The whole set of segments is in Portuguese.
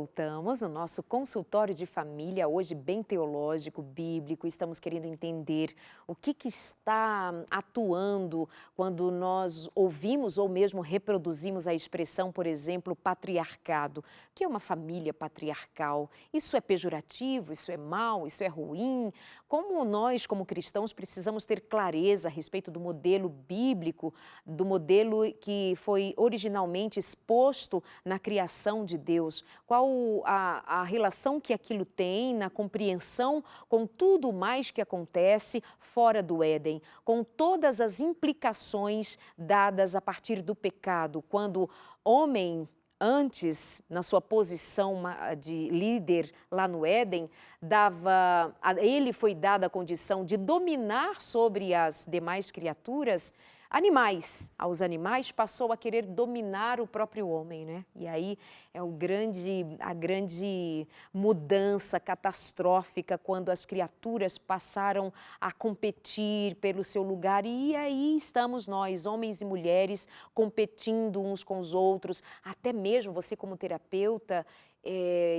voltamos no nosso consultório de família, hoje bem teológico, bíblico. Estamos querendo entender o que está atuando quando nós ouvimos ou mesmo reproduzimos a expressão, por exemplo, patriarcado. O que é uma família patriarcal? Isso é pejorativo? Isso é mau? Isso é ruim? Como nós, como cristãos, precisamos ter clareza a respeito do modelo bíblico, do modelo que foi originalmente exposto na criação de Deus, qual a relação que aquilo tem na compreensão com tudo mais que acontece fora do Éden, com todas as implicações dadas a partir do pecado, quando homem, antes, na sua posição de líder lá no Éden, ele foi dada a condição de dominar sobre as demais criaturas. Aos animais passou a querer dominar o próprio homem, né? E aí é a grande mudança catastrófica quando as criaturas passaram a competir pelo seu lugar. E aí estamos nós, homens e mulheres, competindo uns com os outros. Até mesmo você como terapeuta,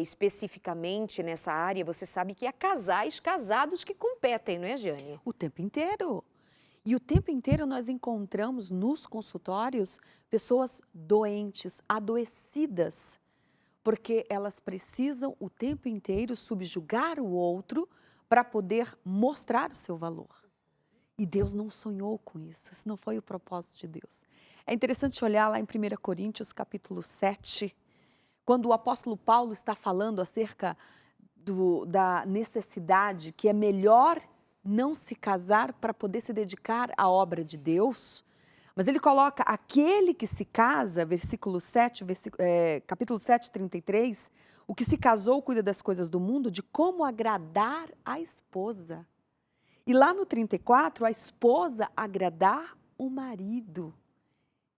especificamente nessa área, você sabe que há casais casados que competem, não é, Jane? O tempo inteiro. E o tempo inteiro nós encontramos nos consultórios pessoas doentes, adoecidas, porque elas precisam o tempo inteiro subjugar o outro para poder mostrar o seu valor. E Deus não sonhou com isso não foi o propósito de Deus. É interessante olhar lá em 1 Coríntios capítulo 7, quando o apóstolo Paulo está falando acerca da necessidade que é melhor não se casar para poder se dedicar à obra de Deus, mas ele coloca aquele que se casa, versículo 7, capítulo 7, 33, o que se casou cuida das coisas do mundo, de como agradar a esposa. E lá no 34, a esposa agradar o marido.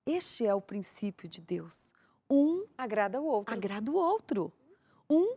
Este é o princípio de Deus. Um Agrada o outro. agrada o outro. Um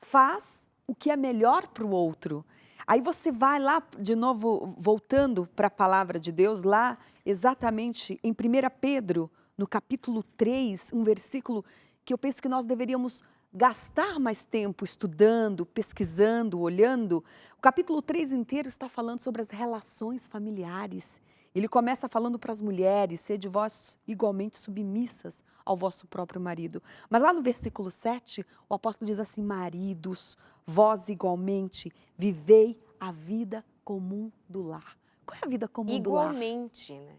faz o que é melhor para o outro. Aí você vai lá, de novo, voltando para a palavra de Deus, lá exatamente em 1 Pedro, no capítulo 3, um versículo que eu penso que nós deveríamos gastar mais tempo estudando, pesquisando, olhando. O capítulo 3 inteiro está falando sobre as relações familiares. Ele começa falando para as mulheres, sede vós igualmente submissas ao vosso próprio marido. Mas lá no versículo 7, o apóstolo diz assim, maridos, vós igualmente vivei a vida comum do lar. Qual é a vida comum do lar? Igualmente, né?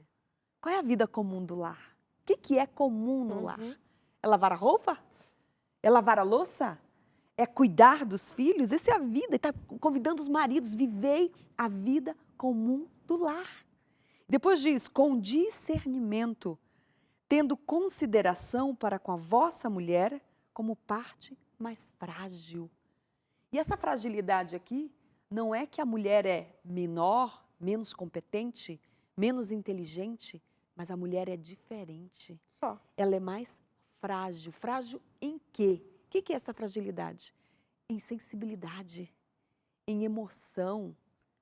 Qual é a vida comum do lar? O que é comum no lar? Uhum. É lavar a roupa? É lavar a louça? É cuidar dos filhos? Essa é a vida. Ele está convidando os maridos, vivei a vida comum do lar. Depois diz, com discernimento, tendo consideração para com a vossa mulher como parte mais frágil. E essa fragilidade aqui não é que a mulher é menor, menos competente, menos inteligente, mas a mulher é diferente. Só. Ela é mais frágil. Frágil em quê? O que é essa fragilidade? Em sensibilidade, em emoção.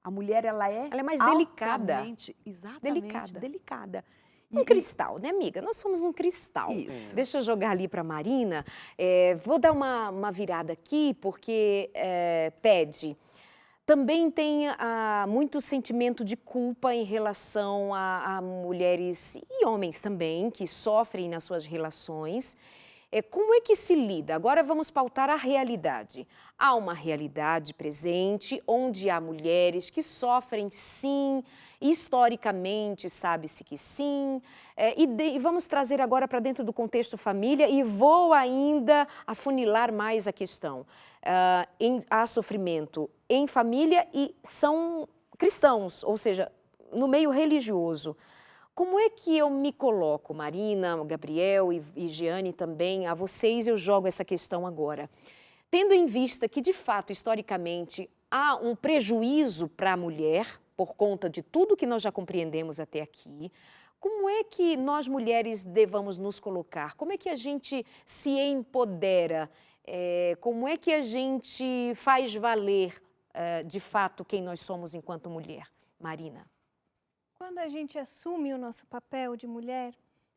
A mulher, ela é mais delicada. altamente, exatamente, delicada. Um cristal, né, amiga? Nós somos um cristal. Isso. Deixa eu jogar ali para a Marina. Vou dar uma virada aqui, porque pede. Também tem muito sentimento de culpa em relação a mulheres e homens também, que sofrem nas suas relações. Como é que se lida? Agora vamos pautar a realidade. Há uma realidade presente onde há mulheres que sofrem, sim, historicamente sabe-se que sim, e vamos trazer agora para dentro do contexto família e vou ainda afunilar mais a questão. Há sofrimento em família e são cristãos, ou seja, no meio religioso. Como é que eu me coloco, Marina, Gabriel e Giane também, a vocês eu jogo essa questão agora. Tendo em vista que, de fato, historicamente, há um prejuízo para a mulher, por conta de tudo que nós já compreendemos até aqui, como é que nós mulheres devamos nos colocar? Como é que a gente se empodera? Como é que a gente faz valer, de fato, quem nós somos enquanto mulher? Marina. Quando a gente assume o nosso papel de mulher,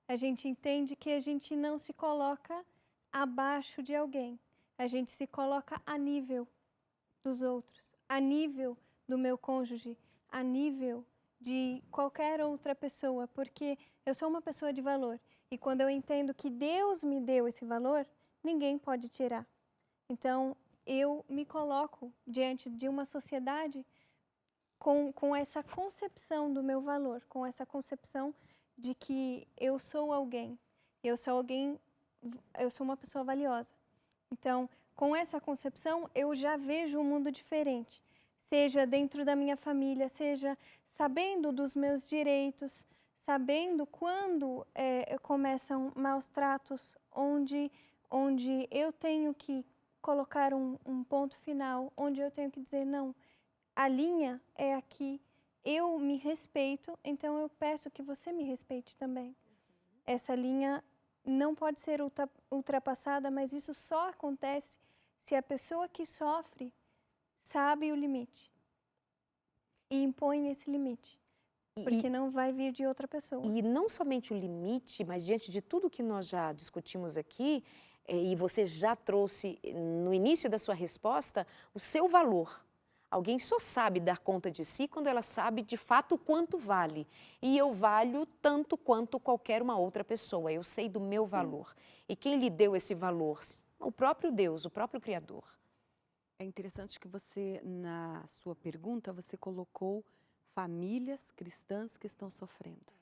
a gente entende que a gente não se coloca abaixo de alguém. a gente se coloca a nível dos outros, a nível do meu cônjuge, a nível de qualquer outra pessoa, porque eu sou uma pessoa de valor. E quando eu entendo que Deus me deu esse valor, ninguém pode tirar. Então, eu me coloco diante de uma sociedade com essa concepção do meu valor, com essa concepção de que eu sou alguém, eu sou uma pessoa valiosa. Então, com essa concepção, eu já vejo um mundo diferente, seja dentro da minha família, seja sabendo dos meus direitos, sabendo quando começam maus tratos, onde eu tenho que colocar um ponto final, onde eu tenho que dizer não, a linha é aqui, eu me respeito, então eu peço que você me respeite também. Essa linha não pode ser ultrapassada, mas isso só acontece se a pessoa que sofre sabe o limite e impõe esse limite, porque não vai vir de outra pessoa. E não somente o limite, mas diante de tudo que nós já discutimos aqui, e você já trouxe no início da sua resposta, o seu valor. Alguém só sabe dar conta de si quando ela sabe de fato o quanto vale. E eu valho tanto quanto qualquer uma outra pessoa. Eu sei do meu valor. E quem lhe deu esse valor? O próprio Deus, o próprio Criador. É interessante que você, na sua pergunta, você colocou famílias cristãs que estão sofrendo.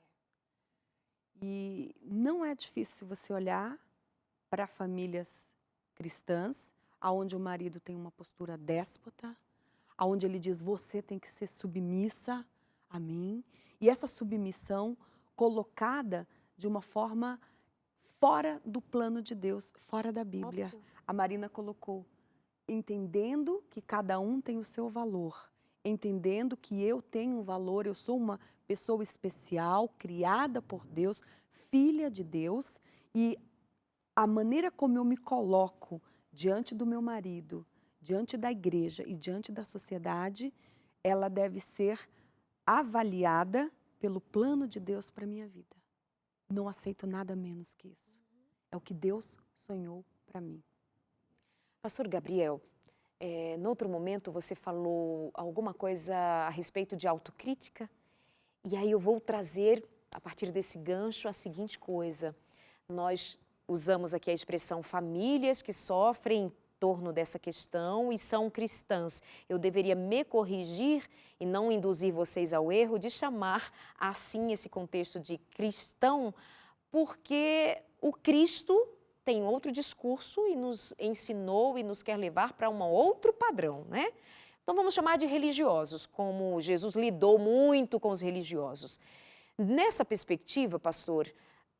E não é difícil você olhar para famílias cristãs, onde o marido tem uma postura déspota, onde ele diz, você tem que ser submissa a mim. E essa submissão colocada de uma forma fora do plano de Deus, fora da Bíblia. Óbvio. A Marina colocou, entendendo que cada um tem o seu valor, entendendo que eu tenho um valor, eu sou uma pessoa especial, criada por Deus, filha de Deus, e a maneira como eu me coloco diante do meu marido, diante da igreja e diante da sociedade, ela deve ser avaliada pelo plano de Deus para a minha vida. Não aceito nada menos que isso. É o que Deus sonhou para mim. Pastor Gabriel, no outro momento você falou alguma coisa a respeito de autocrítica, e aí eu vou trazer, a partir desse gancho, a seguinte coisa. Nós usamos aqui a expressão famílias que sofrem em torno dessa questão e são cristãs. Eu deveria me corrigir e não induzir vocês ao erro de chamar assim esse contexto de cristão, porque o Cristo tem outro discurso e nos ensinou e nos quer levar para um outro padrão, né? Então vamos chamar de religiosos, como Jesus lidou muito com os religiosos. Nessa perspectiva, pastor,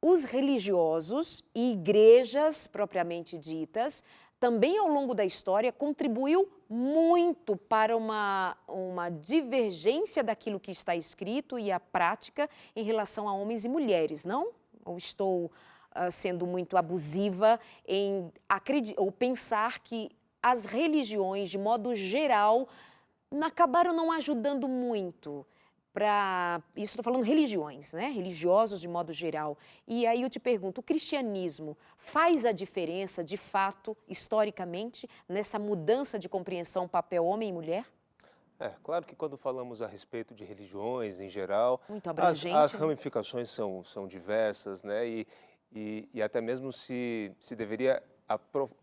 os religiosos e igrejas propriamente ditas, também ao longo da história, contribuiu muito para uma divergência daquilo que está escrito e a prática em relação a homens e mulheres, não? Ou estou sendo muito abusiva em ou pensar que as religiões, de modo geral, acabaram não ajudando muito para... Isso estou falando religiões, né? Religiosos de modo geral. E aí eu te pergunto, o cristianismo faz a diferença, de fato, historicamente, nessa mudança de compreensão papel homem e mulher? Claro que quando falamos a respeito de religiões em geral, Muito as abrangente, né? ramificações são diversas, né? E até mesmo se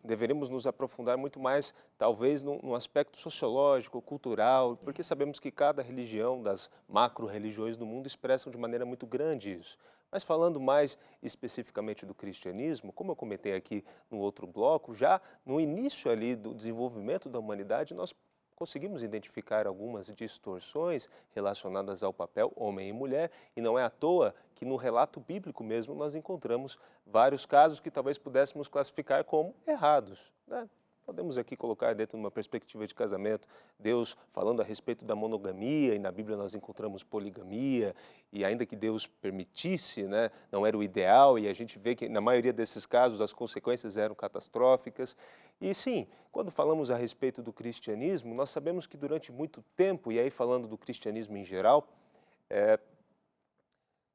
deveríamos nos aprofundar muito mais, talvez, no aspecto sociológico, cultural, porque sabemos que cada religião, das macro-religiões do mundo, expressam de maneira muito grande isso. Mas falando mais especificamente do cristianismo, como eu comentei aqui no outro bloco, já no início ali do desenvolvimento da humanidade, nós conseguimos identificar algumas distorções relacionadas ao papel homem e mulher, e não é à toa que no relato bíblico mesmo nós encontramos vários casos que talvez pudéssemos classificar como errados, né? Podemos aqui colocar dentro de uma perspectiva de casamento, Deus falando a respeito da monogamia, e na Bíblia nós encontramos poligamia, e ainda que Deus permitisse, né, não era o ideal, e a gente vê que na maioria desses casos as consequências eram catastróficas. E sim, quando falamos a respeito do cristianismo, nós sabemos que durante muito tempo, e aí falando do cristianismo em geral,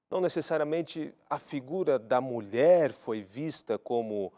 não necessariamente a figura da mulher foi vista como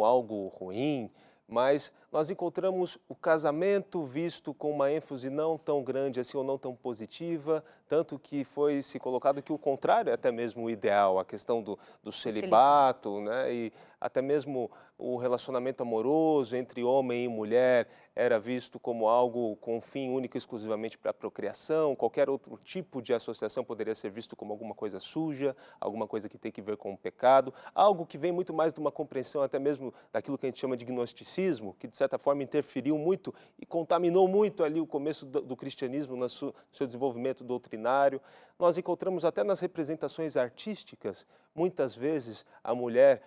algo ruim, mas nós encontramos o casamento visto com uma ênfase não tão grande assim ou não tão positiva, tanto que foi se colocado que o contrário é até mesmo o ideal, a questão do celibato, né? E até mesmo o relacionamento amoroso entre homem e mulher era visto como algo com fim único exclusivamente para a procriação, qualquer outro tipo de associação poderia ser visto como alguma coisa suja, alguma coisa que tem que ver com o pecado, algo que vem muito mais de uma compreensão até mesmo daquilo que a gente chama de gnosticismo, que de certa forma interferiu muito e contaminou muito ali o começo do cristianismo no seu desenvolvimento doutrinário. Nós encontramos até nas representações artísticas, muitas vezes a mulher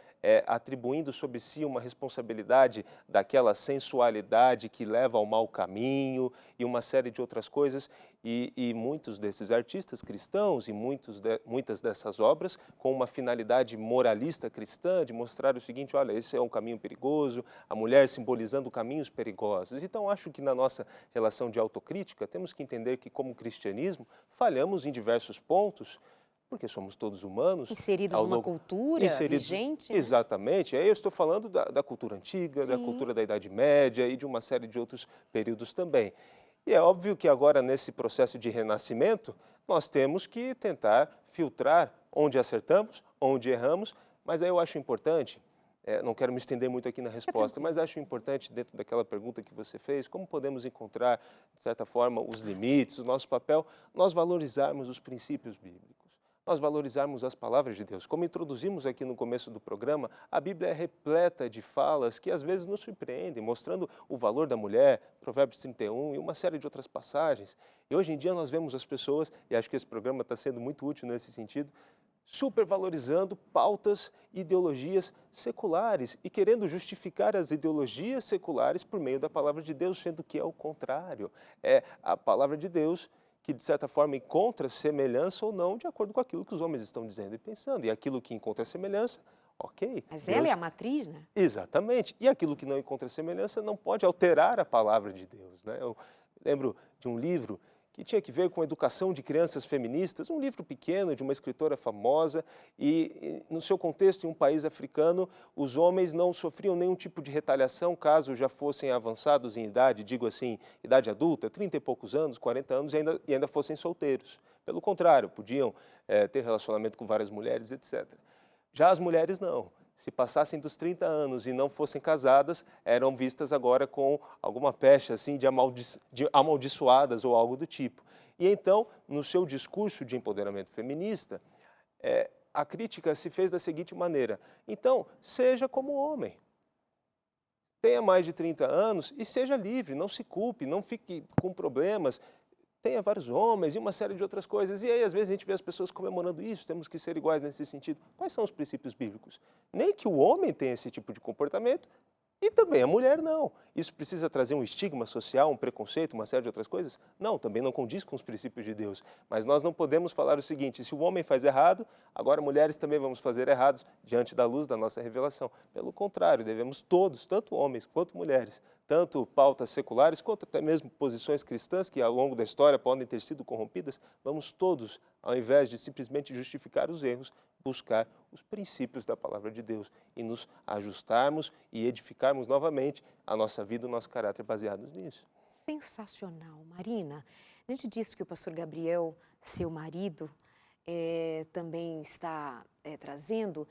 atribuindo sobre si uma responsabilidade daquela sensualidade que leva ao mau caminho e uma série de outras coisas. E muitos desses artistas cristãos e muitas dessas obras com uma finalidade moralista cristã de mostrar o seguinte, olha, esse é um caminho perigoso, a mulher simbolizando caminhos perigosos. Então, acho que na nossa relação de autocrítica temos que entender que, como cristianismo, falhamos em diversos pontos, porque somos todos humanos. Inseridos numa cultura vigente, né? Exatamente. Aí eu estou falando da cultura antiga, da cultura da Idade Média e de uma série de outros períodos também. E é óbvio que agora, nesse processo de renascimento, nós temos que tentar filtrar onde acertamos, onde erramos, mas aí eu acho importante, não quero me estender muito aqui na resposta, mas acho importante, dentro daquela pergunta que você fez, como podemos encontrar, de certa forma, os limites, o nosso papel, nós valorizarmos os princípios bíblicos. Nós valorizarmos as palavras de Deus. Como introduzimos aqui no começo do programa, a Bíblia é repleta de falas que às vezes nos surpreendem, mostrando o valor da mulher, Provérbios 31 e uma série de outras passagens. E hoje em dia nós vemos as pessoas, e acho que esse programa está sendo muito útil nesse sentido, supervalorizando pautas e ideologias seculares e querendo justificar as ideologias seculares por meio da palavra de Deus, sendo que é o contrário. É a palavra de Deus que, de certa forma, encontra semelhança ou não de acordo com aquilo que os homens estão dizendo e pensando. E aquilo que encontra semelhança, ok. Mas Deus... ela é a matriz, né? Exatamente. E aquilo que não encontra semelhança não pode alterar a palavra de Deus, né? Eu lembro de um livro que tinha que ver com a educação de crianças feministas, um livro pequeno de uma escritora famosa, e no seu contexto, em um país africano, os homens não sofriam nenhum tipo de retaliação caso já fossem avançados em idade, digo assim, idade adulta, 30 e poucos anos, 40 anos, e ainda fossem solteiros. Pelo contrário, podiam ter relacionamento com várias mulheres, etc. Já as mulheres não. Se passassem dos 30 anos e não fossem casadas, eram vistas agora com alguma pecha assim, de amaldiçoadas ou algo do tipo. E então, no seu discurso de empoderamento feminista, a crítica se fez da seguinte maneira: então, seja como homem. Tenha mais de 30 anos e seja livre, não se culpe, não fique com problemas. Tenha vários homens e uma série de outras coisas. E aí, às vezes, a gente vê as pessoas comemorando isso, temos que ser iguais nesse sentido. Quais são os princípios bíblicos? Nem que o homem tenha esse tipo de comportamento e também a mulher não. Isso precisa trazer um estigma social, um preconceito, uma série de outras coisas? Não, também não condiz com os princípios de Deus. Mas nós não podemos falar o seguinte: se o homem faz errado, agora mulheres também vamos fazer errados diante da luz da nossa revelação. Pelo contrário, devemos todos, tanto homens quanto mulheres, tanto pautas seculares quanto até mesmo posições cristãs que ao longo da história podem ter sido corrompidas, vamos todos, ao invés de simplesmente justificar os erros, buscar os princípios da palavra de Deus e nos ajustarmos e edificarmos novamente a nossa vida, o nosso caráter baseados nisso. Sensacional, Marina. Diante disso que o pastor Gabriel, seu marido, também está trazendo,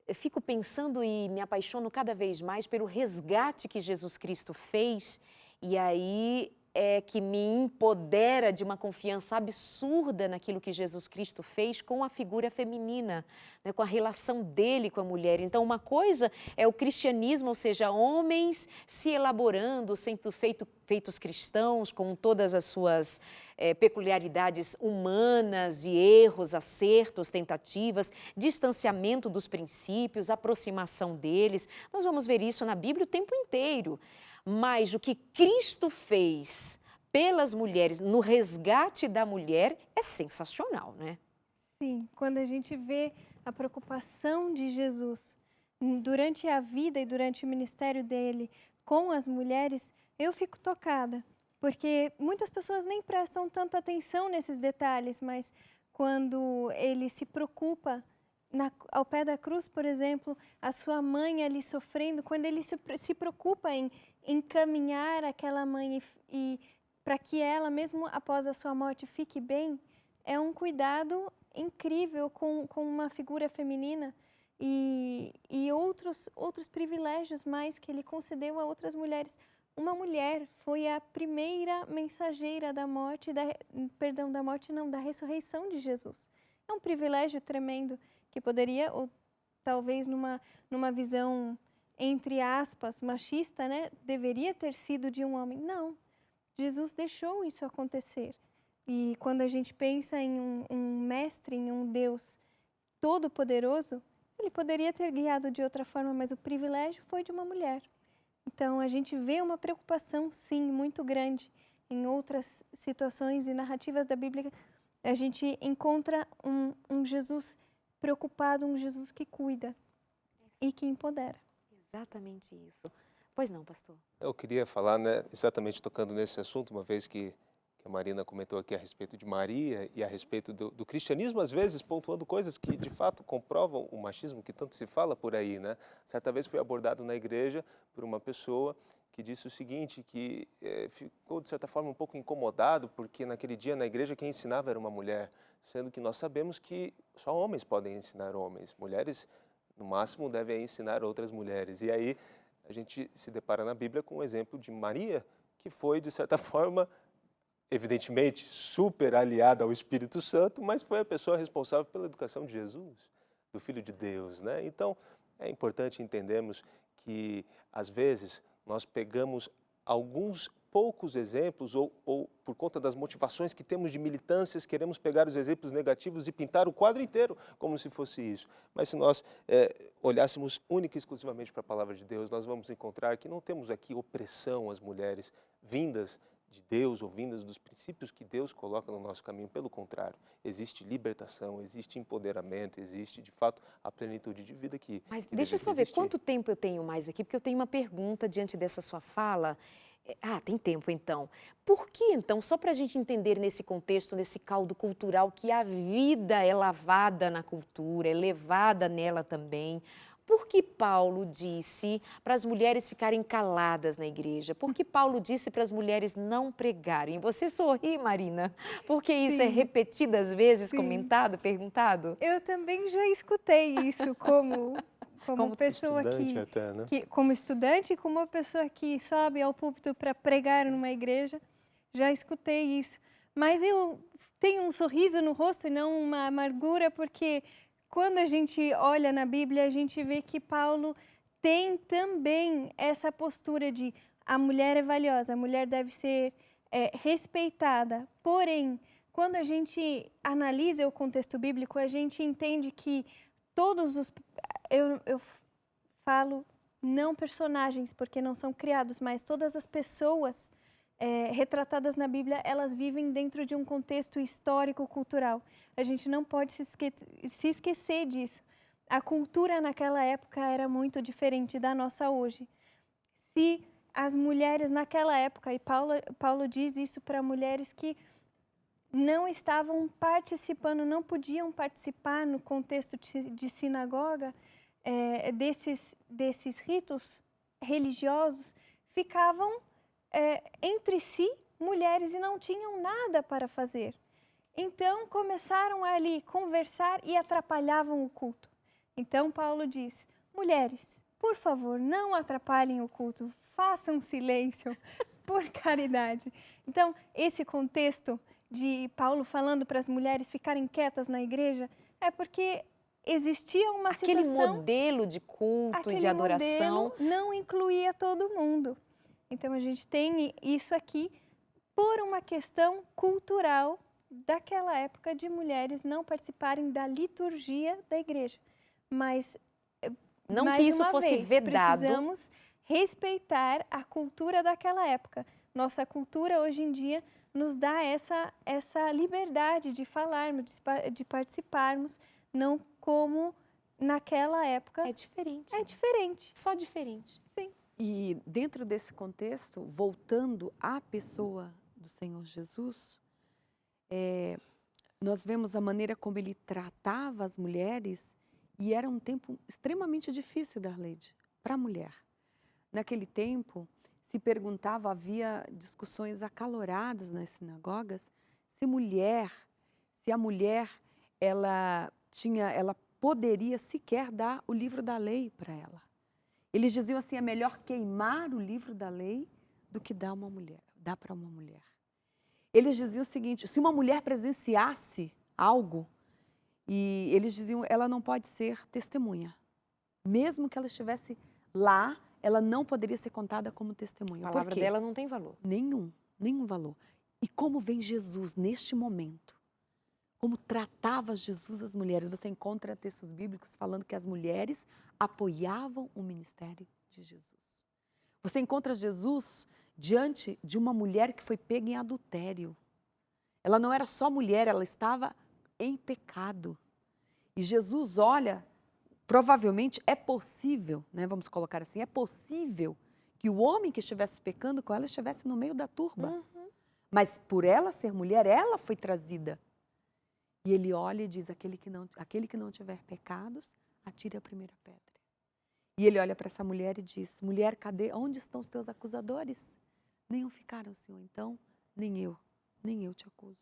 eu fico pensando e me apaixono cada vez mais pelo resgate que Jesus Cristo fez, e aí é que me empodera de uma confiança absurda naquilo que Jesus Cristo fez com a figura feminina, né, com a relação dele com a mulher. Então, uma coisa é o cristianismo, ou seja, homens se elaborando, sendo feitos cristãos, com todas as suas peculiaridades humanas, de erros, acertos, tentativas, distanciamento dos princípios, aproximação deles. Nós vamos ver isso na Bíblia o tempo inteiro. Mas o que Cristo fez pelas mulheres, no resgate da mulher, é sensacional, né? Sim, quando a gente vê a preocupação de Jesus durante a vida e durante o ministério dele com as mulheres, eu fico tocada. Porque muitas pessoas nem prestam tanta atenção nesses detalhes, mas quando ele se preocupa ao pé da cruz, por exemplo, a sua mãe ali sofrendo, quando ele se preocupa em encaminhar aquela mãe e para que ela, mesmo após a sua morte, fique bem, é um cuidado incrível com uma figura feminina e outros privilégios mais que ele concedeu a outras mulheres. Uma mulher foi a primeira mensageira da morte, da ressurreição de Jesus. É um privilégio tremendo que poderia, ou talvez numa visão, entre aspas, machista, né, deveria ter sido de um homem. Não, Jesus deixou isso acontecer. E quando a gente pensa em um mestre, em um Deus todo-poderoso, ele poderia ter guiado de outra forma, mas o privilégio foi de uma mulher. Então, a gente vê uma preocupação, sim, muito grande em outras situações e narrativas da Bíblia. A gente encontra um Jesus preocupado, um Jesus que cuida e que empodera. Exatamente isso. Pois não, pastor? Eu queria falar, né, exatamente tocando nesse assunto, uma vez que a Marina comentou aqui a respeito de Maria e a respeito do cristianismo, às vezes pontuando coisas que de fato comprovam o machismo que tanto se fala por aí, né? Certa vez fui abordado na igreja por uma pessoa que disse o seguinte, que ficou de certa forma um pouco incomodado porque naquele dia na igreja quem ensinava era uma mulher, sendo que nós sabemos que só homens podem ensinar homens, mulheres no máximo devem ensinar outras mulheres. E aí a gente se depara na Bíblia com o exemplo de Maria, que foi de certa forma evidentemente super aliada ao Espírito Santo, mas foi a pessoa responsável pela educação de Jesus, do Filho de Deus, né? Então, é importante entendermos que, às vezes, nós pegamos alguns poucos exemplos ou por conta das motivações que temos de militâncias, queremos pegar os exemplos negativos e pintar o quadro inteiro como se fosse isso. Mas se nós olhássemos única e exclusivamente para a palavra de Deus, nós vamos encontrar que não temos aqui opressão às mulheres vindas de Deus ou vindas dos princípios que Deus coloca no nosso caminho. Pelo contrário, existe libertação, existe empoderamento, existe, de fato, a plenitude de vida que Mas que deixa eu deveria só ver existir. quanto tempo eu tenho mais aqui, porque eu tenho uma pergunta diante dessa sua fala. Tem tempo então. Por que então, só para a gente entender nesse contexto, nesse caldo cultural, que a vida é lavada na cultura, é levada nela também, por que Paulo disse para as mulheres ficarem caladas na igreja? Por que Paulo disse para as mulheres não pregarem? Você sorri, Marina, porque isso é Sim. repetidas vezes, Sim. comentado, perguntado? Eu também já escutei isso como Como pessoa Estudante até, né? como estudante e como uma pessoa que sobe ao púlpito para pregar numa igreja, já escutei isso. Mas eu tenho um sorriso no rosto e não uma amargura, porque quando a gente olha na Bíblia, a gente vê que Paulo tem também essa postura de a mulher é valiosa, a mulher deve ser respeitada. Porém, quando a gente analisa o contexto bíblico, a gente entende que todos os... Eu falo não personagens, porque não são criados, mas todas as pessoas retratadas na Bíblia, elas vivem dentro de um contexto histórico-cultural. A gente não pode se esquecer disso. A cultura naquela época era muito diferente da nossa hoje. Se as mulheres naquela época, e Paulo diz isso para mulheres que não estavam participando, não podiam participar no contexto de sinagoga, desses ritos religiosos, ficavam entre si mulheres e não tinham nada para fazer. Então começaram a ali conversar e atrapalhavam o culto. Então Paulo diz: mulheres, por favor, não atrapalhem o culto, façam silêncio, por caridade. Então, esse contexto de Paulo falando para as mulheres ficarem quietas na igreja é porque existia uma Aquele situação... modelo de culto e de Aquele adoração. modelo não incluía todo mundo. Então, a gente tem isso aqui por uma questão cultural daquela época de mulheres não participarem da liturgia da igreja. Mas, Não mais que isso uma fosse vez, vedado. precisamos respeitar a cultura daquela época. Nossa cultura, hoje em dia, nos dá essa liberdade de falarmos, de participarmos, não como naquela época. É diferente. É diferente. Só diferente. Sim. E dentro desse contexto, voltando à pessoa do Senhor Jesus, nós vemos a maneira como ele tratava as mulheres E era um tempo extremamente difícil, Darleide, para a mulher. Naquele tempo, se perguntava, havia discussões acaloradas nas sinagogas, se a mulher, ela poderia sequer dar o livro da lei para ela. Eles diziam assim, é melhor queimar o livro da lei do que dar para uma mulher. Eles diziam o seguinte, se uma mulher presenciasse algo, e eles diziam, ela não pode ser testemunha. Mesmo que ela estivesse lá, ela não poderia ser contada como testemunha. A Por palavra quê? dela não tem valor. Nenhum valor. E como vem Jesus neste momento? Como tratava Jesus as mulheres? Você encontra textos bíblicos falando que as mulheres apoiavam o ministério de Jesus. Você encontra Jesus diante de uma mulher que foi pega em adultério. Ela não era só mulher, ela estava em pecado. E Jesus olha, provavelmente é possível, né, vamos colocar assim, é possível que o homem que estivesse pecando com ela estivesse no meio da turba. Mas por ela ser mulher, ela foi trazida. E ele olha e diz, aquele que não tiver pecados, atire a primeira pedra. E ele olha para essa mulher e diz, mulher, onde estão os teus acusadores? Nenhum ficaram, Senhor, então, nem eu te acuso.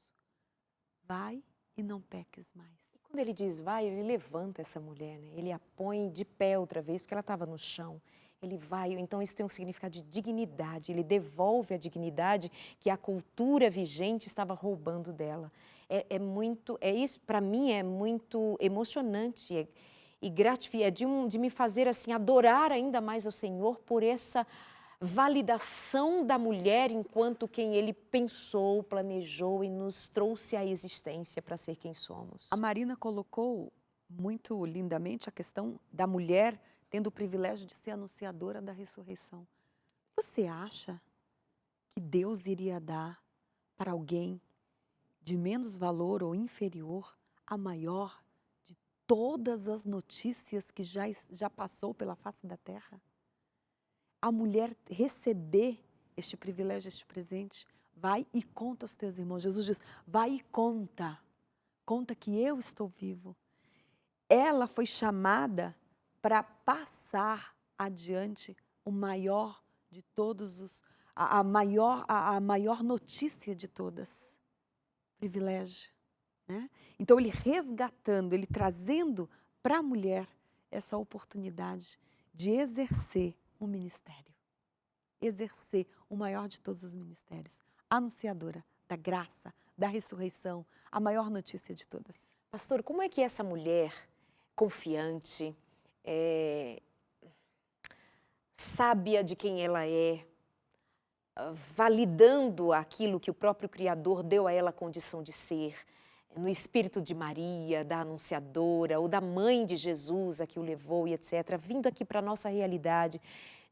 Vai e não peques mais. Quando ele diz vai, ele levanta essa mulher, né? Ele a põe de pé outra vez, porque ela estava no chão. Ele vai, então isso tem um significado de dignidade, ele devolve a dignidade que a cultura vigente estava roubando dela. Isso para mim é muito emocionante e gratificante, de me fazer assim adorar ainda mais ao Senhor por essa validação da mulher enquanto quem ele pensou, planejou e nos trouxe à existência para ser quem somos. A Marina colocou muito lindamente a questão da mulher tendo o privilégio de ser anunciadora da ressurreição. Você acha que Deus iria dar para alguém de menos valor ou inferior a maior de todas as notícias que já passou pela face da terra? A mulher receber este privilégio, este presente, vai e conta aos teus irmãos. Jesus diz, vai e conta que eu estou vivo. Ela foi chamada para passar adiante o maior de todos a maior notícia de todas. Privilégio, né? Então ele resgatando, ele trazendo para a mulher essa oportunidade de exercer o ministério. Exercer o maior de todos os ministérios. Anunciadora da graça, da ressurreição, a maior notícia de todas. Pastor, como é que essa mulher confiante, sábia de quem ela é, validando aquilo que o próprio Criador deu a ela a condição de ser, no espírito de Maria, da anunciadora, ou da mãe de Jesus, a que o levou e etc., vindo aqui para a nossa realidade,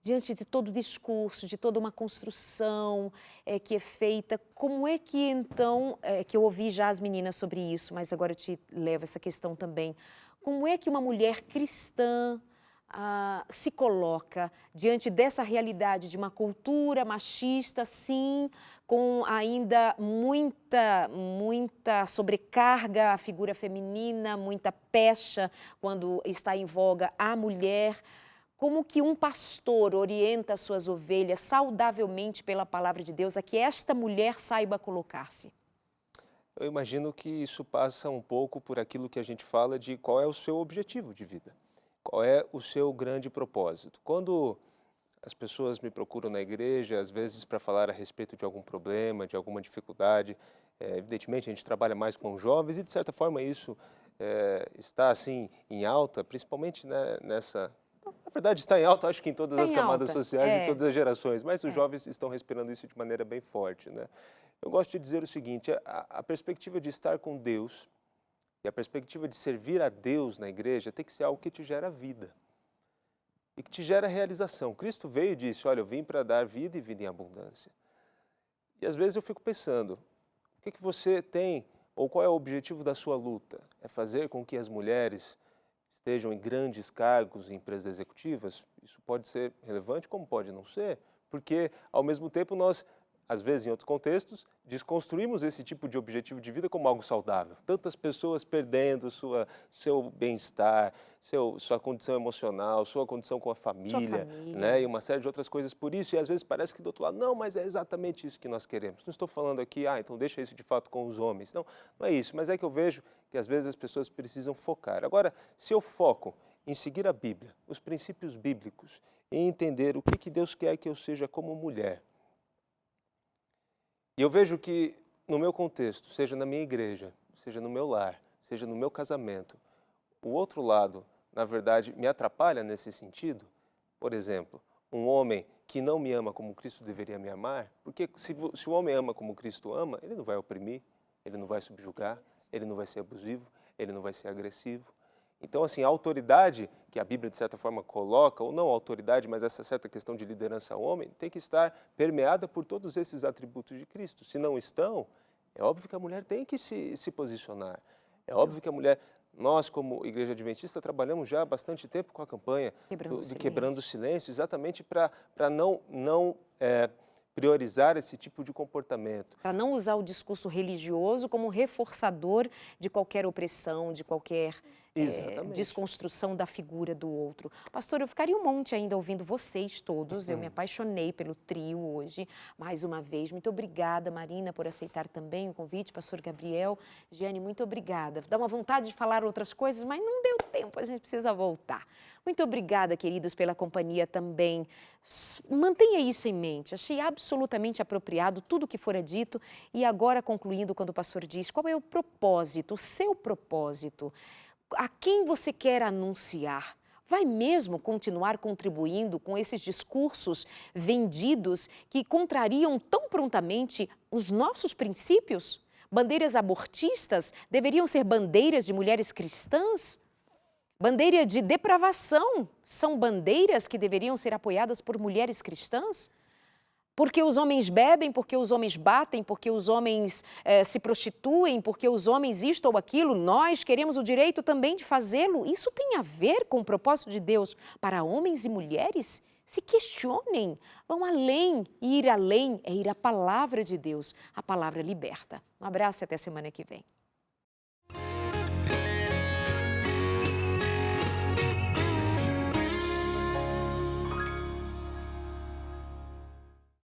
diante de todo o discurso, de toda uma construção que é feita, como é que então, que eu ouvi já as meninas sobre isso, mas agora eu te levo essa questão também, como é que uma mulher cristã se coloca diante dessa realidade de uma cultura machista, sim, com ainda muita sobrecarga à figura feminina, muita pecha quando está em voga a mulher. Como que um pastor orienta as suas ovelhas saudavelmente pela palavra de Deus a que esta mulher saiba colocar-se? Eu imagino que isso passa um pouco por aquilo que a gente fala de qual é o seu objetivo de vida, qual é o seu grande propósito. Quando as pessoas me procuram na igreja, às vezes para falar a respeito de algum problema, de alguma dificuldade, evidentemente a gente trabalha mais com jovens e de certa forma isso está assim em alta, principalmente né, nessa... Na verdade está em alta, acho que em todas as camadas sociais e todas as gerações, mas os jovens estão respirando isso de maneira bem forte, né? Eu gosto de dizer o seguinte, a perspectiva de estar com Deus e a perspectiva de servir a Deus na igreja tem que ser algo que te gera vida e que te gera realização. Cristo veio e disse, olha, eu vim para dar vida e vida em abundância. E às vezes eu fico pensando, o que você tem ou qual é o objetivo da sua luta? É fazer com que as mulheres estejam em grandes cargos em empresas executivas? Isso pode ser relevante como pode não ser, porque ao mesmo tempo nós às vezes em outros contextos, desconstruímos esse tipo de objetivo de vida como algo saudável. Tantas pessoas perdendo seu bem-estar, sua condição emocional, sua condição com a família, né? E uma série de outras coisas por isso. E às vezes parece que do outro lado, não, mas é exatamente isso que nós queremos. Não estou falando aqui, então deixa isso de fato com os homens. Não, não é isso. Mas é que eu vejo que às vezes as pessoas precisam focar. Agora, se eu foco em seguir a Bíblia, os princípios bíblicos, em entender o que Deus quer que eu seja como mulher, e eu vejo que no meu contexto, seja na minha igreja, seja no meu lar, seja no meu casamento, o outro lado, na verdade, me atrapalha nesse sentido. Por exemplo, um homem que não me ama como Cristo deveria me amar, porque se o homem ama como Cristo ama, ele não vai oprimir, ele não vai subjugar, ele não vai ser abusivo, ele não vai ser agressivo. Então, assim, a autoridade que a Bíblia, de certa forma, coloca, ou não a autoridade, mas essa certa questão de liderança ao homem, tem que estar permeada por todos esses atributos de Cristo. Se não estão, é óbvio que a mulher tem que se posicionar. É óbvio que a mulher, nós como Igreja Adventista, trabalhamos já há bastante tempo com a campanha do Quebrando o Silêncio, exatamente para não priorizar esse tipo de comportamento. Para não usar o discurso religioso como reforçador de qualquer opressão, de qualquer desconstrução da figura do outro. Pastor, eu ficaria um monte ainda ouvindo vocês todos. Eu me apaixonei pelo trio hoje, mais uma vez. Muito obrigada, Marina, por aceitar também o convite. Pastor Gabriel, Giane, muito obrigada. Dá uma vontade de falar outras coisas, mas não deu tempo, a gente precisa voltar. Muito obrigada, queridos, pela companhia também. Mantenha isso em mente. Achei absolutamente apropriado tudo o que fora dito. E agora, concluindo, quando o pastor diz, qual é o propósito, o seu propósito? A quem você quer anunciar? Vai mesmo continuar contribuindo com esses discursos vendidos que contrariam tão prontamente os nossos princípios? Bandeiras abortistas deveriam ser bandeiras de mulheres cristãs? Bandeira de depravação são bandeiras que deveriam ser apoiadas por mulheres cristãs? Porque os homens bebem, porque os homens batem, porque os homens se prostituem, porque os homens isto ou aquilo, nós queremos o direito também de fazê-lo. Isso tem a ver com o propósito de Deus para homens e mulheres? Se questionem, vão além. E ir além é ir à palavra de Deus, a palavra liberta. Um abraço e até semana que vem.